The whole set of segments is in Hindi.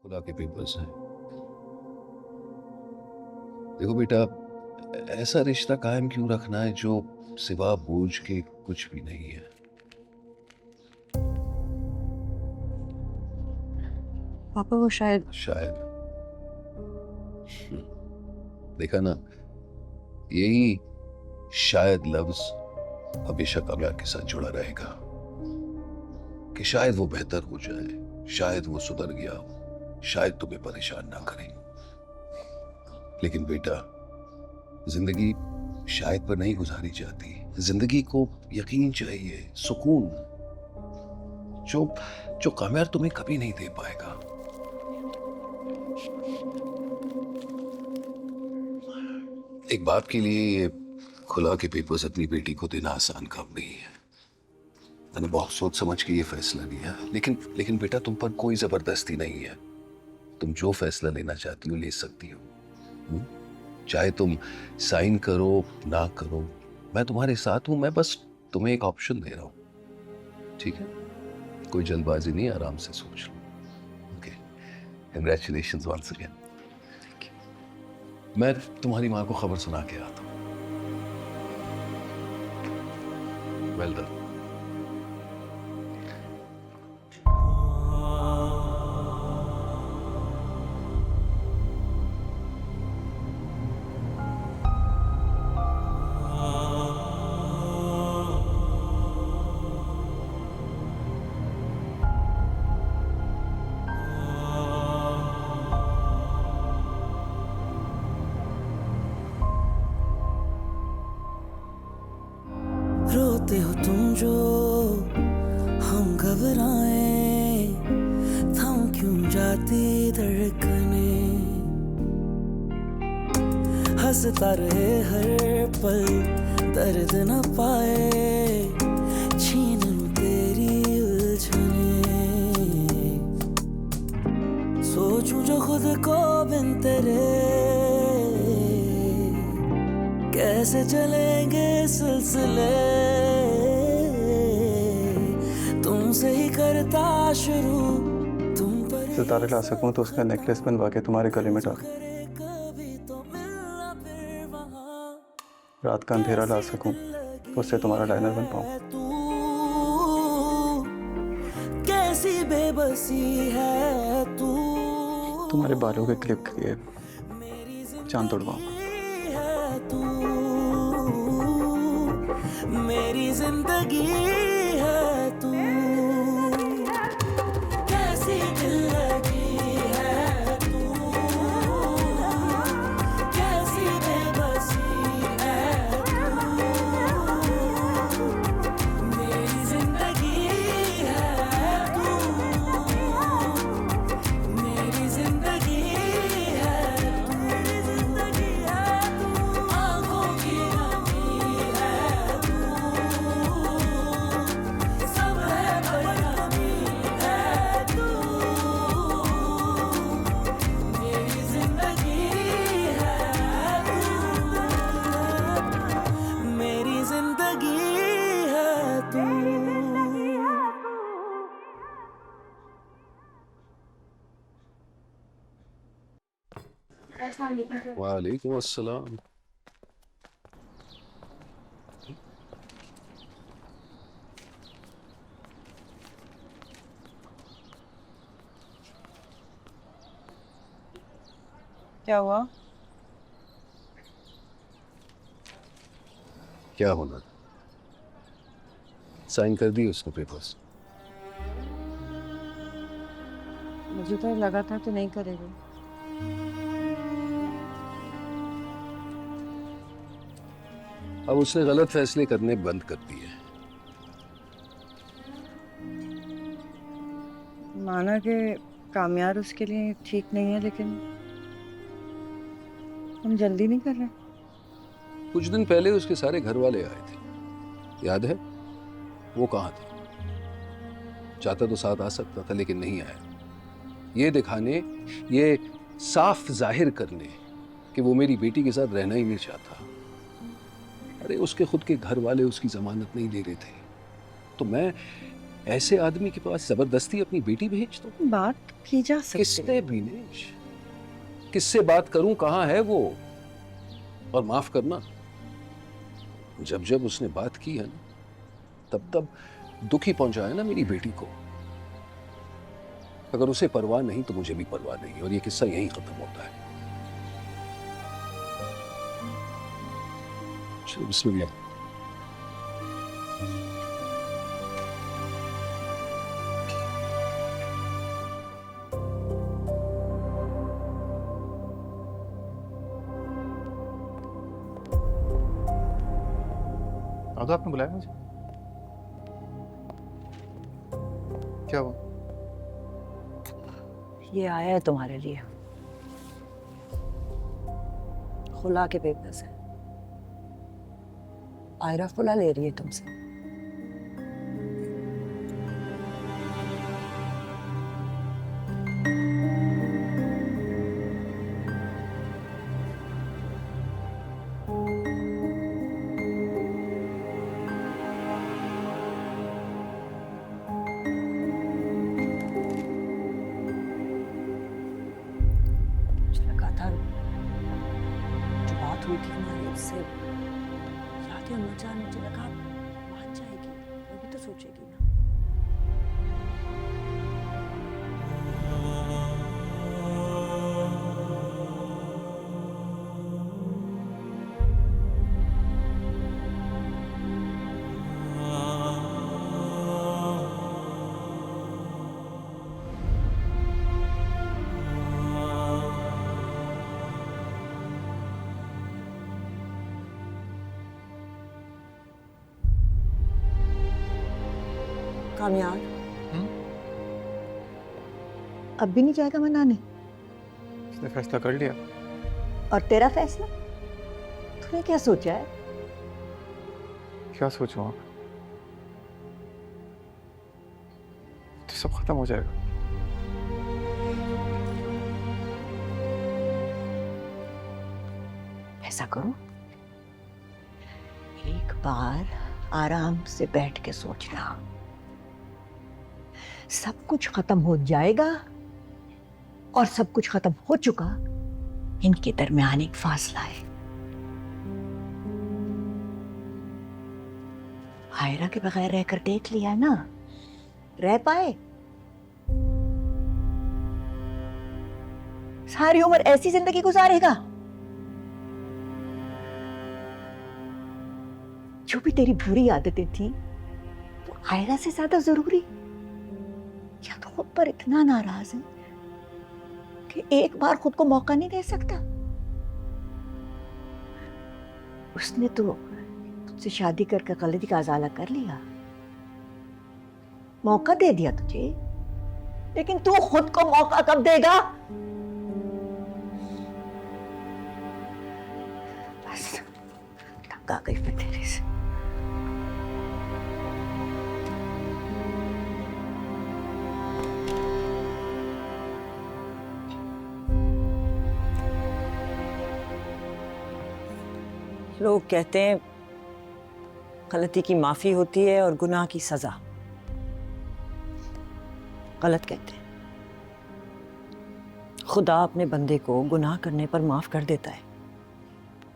खुला के पेपर्स हैं। देखो बेटा, ऐसा रिश्ता कायम क्यों रखना है जो सिवा बोझ के कुछ भी नहीं है। पापा वो शायद शायद। देखा ना, यही शायद लफ्ज हमेशा कामयाब के साथ जुड़ा रहेगा कि शायद वो बेहतर हो जाए, शायद वो सुधर गया हो, शायद तुम्हें परेशान ना करे। लेकिन बेटा, जिंदगी शायद पर नहीं गुजारी जाती। जिंदगी को यकीन चाहिए, सुकून, जो जो कामयाब तुम्हें कभी नहीं दे पाएगा। एक बाप के लिए ये खुला के पेपर्स अपनी बेटी को देना आसान काम नहीं है। मैंने बहुत सोच समझ के ये फैसला लिया, लेकिन लेकिन बेटा, तुम पर कोई जबरदस्ती नहीं है। तुम जो फैसला लेना चाहती हो ले सकती हो। हुँ? चाहे तुम साइन करो ना करो, मैं तुम्हारे साथ हूं। मैं बस तुम्हें एक ऑप्शन दे रहा हूं, ठीक है? कोई जल्दबाजी नहीं, आराम से सोच लो। Okay, congratulations once again. मैं तुम्हारी माँ को खबर सुना के आता हूँ। Well done. रोते हो तुम जो हम घबराए, थम क्यों जाती धड़कने, हंसता रहे हर पल दर्द न पाए, छीन लूं तेरी उलझने, सोचूं जो खुद को बिन तेरे, कैसे चलेंगे सिलसिले, तुमसे ही करता शुरू, तुम पर सितारे ला सकूं तो उसका नेकलेस बनवा के तुम्हारे गले में डाल, कभी तो मिलना फिर वहाँ, रात का अंधेरा ला सकूं तो उससे तुम्हारा लाइनर बन पाऊं। तू कैसी बेबसी है तू, तुम्हारे बालों के क्लिप के लिए जान तोड़वाऊं। है तू, मेरी जिंदगी है तू, कैसी दिल लगी है तू, कैसी बेबसी है तू, मेरी जिंदगी है तू, मेरी जिंदगी है तू, मेरी जिंदगी है तू, आंखों की नमी है तू, सब है पर कमी है तू, मेरी जिंदगी है तू, मेरी जिंदगी है तू। वालेकुम अस्सलाम। क्या हुआ? क्या होना? साइन कर दी उसने पेपर्स। मुझे तो लगा था कि नहीं करेगी। अब उसने गलत फैसले करने बंद कर दिए। माना कि कामयाब उसके लिए ठीक नहीं है, लेकिन हम जल्दी नहीं कर रहे। कुछ दिन पहले उसके सारे घर वाले आए थे, याद है? वो कहाँ था? चाहता तो साथ आ सकता था, लेकिन नहीं आया। ये दिखाने, ये साफ जाहिर करने कि वो मेरी बेटी के साथ रहना ही नहीं चाहता। अरे उसके खुद के घर वाले उसकी जमानत नहीं दे रहे थे, तो मैं ऐसे आदमी के पास जबरदस्ती अपनी बेटी भेज दो? बात की जा सकती है। किससे विनेश? किससे बात करूं? कहां है वो? और माफ करना, जब जब उसने बात की है ना, तब तब दुखी पहुंचाया ना मेरी बेटी को। अगर उसे परवाह नहीं तो मुझे भी परवाह नहीं, और ये किस्सा यहीं खत्म होता है। चलो बिस्मिल्लाह। दादू आपने बुलाया मुझे? क्या हुआ? ये आया है तुम्हारे लिए, खुला के पेपर्स है। आयरा खुला ले रही है तुमसे। मुझे लगा था जो बात हुई थी हमारी उससे, याद है अम्मा जान, मुझे लगा मान जाएगी, वो भी तो सोचेगी ना। कामयाब अब भी नहीं जाएगा मनाने? उसने फैसला कर लिया। और तेरा फैसला? तूने क्या सोचा है? क्या सोचूं आप? तो सब खत्म हो जाएगा। ऐसा करो, एक बार आराम से बैठ के सोचना, सब कुछ खत्म हो जाएगा और सब कुछ खत्म हो चुका, इनके दरमियान एक फासला है। आयरा के बगैर रहकर देख लिया ना, रह पाए? सारी उम्र ऐसी जिंदगी गुजारेगा? जो भी तेरी बुरी आदतें थी वो आयरा से ज्यादा जरूरी? या तो खुद पर इतना नाराज है कि एक बार खुद को मौका नहीं दे सकता? उसने तो तुझसे शादी करके गलती का अजाला कर लिया, मौका दे दिया तुझे, लेकिन तू खुद को मौका कब देगा? बस तंग आ गई मैं तेरे से। लोग कहते हैं गलती की माफी होती है और गुनाह की सजा। गलत कहते हैं। खुदा अपने बंदे को गुनाह करने पर माफ कर देता है,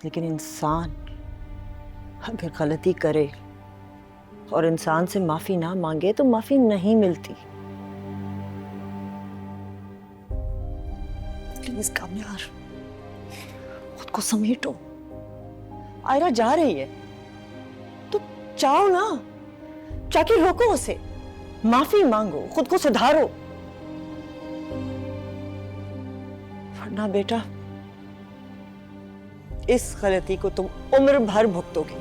लेकिन इंसान अगर गलती करे और इंसान से माफी ना मांगे तो माफी नहीं मिलती। प्लीज कामयार, खुद को समेटो। आयरा जा रही है तो चाहो ना, जाके रोको उसे, माफी मांगो, खुद को सुधारो, वरना बेटा इस गलती को तुम उम्र भर भुगतोगे।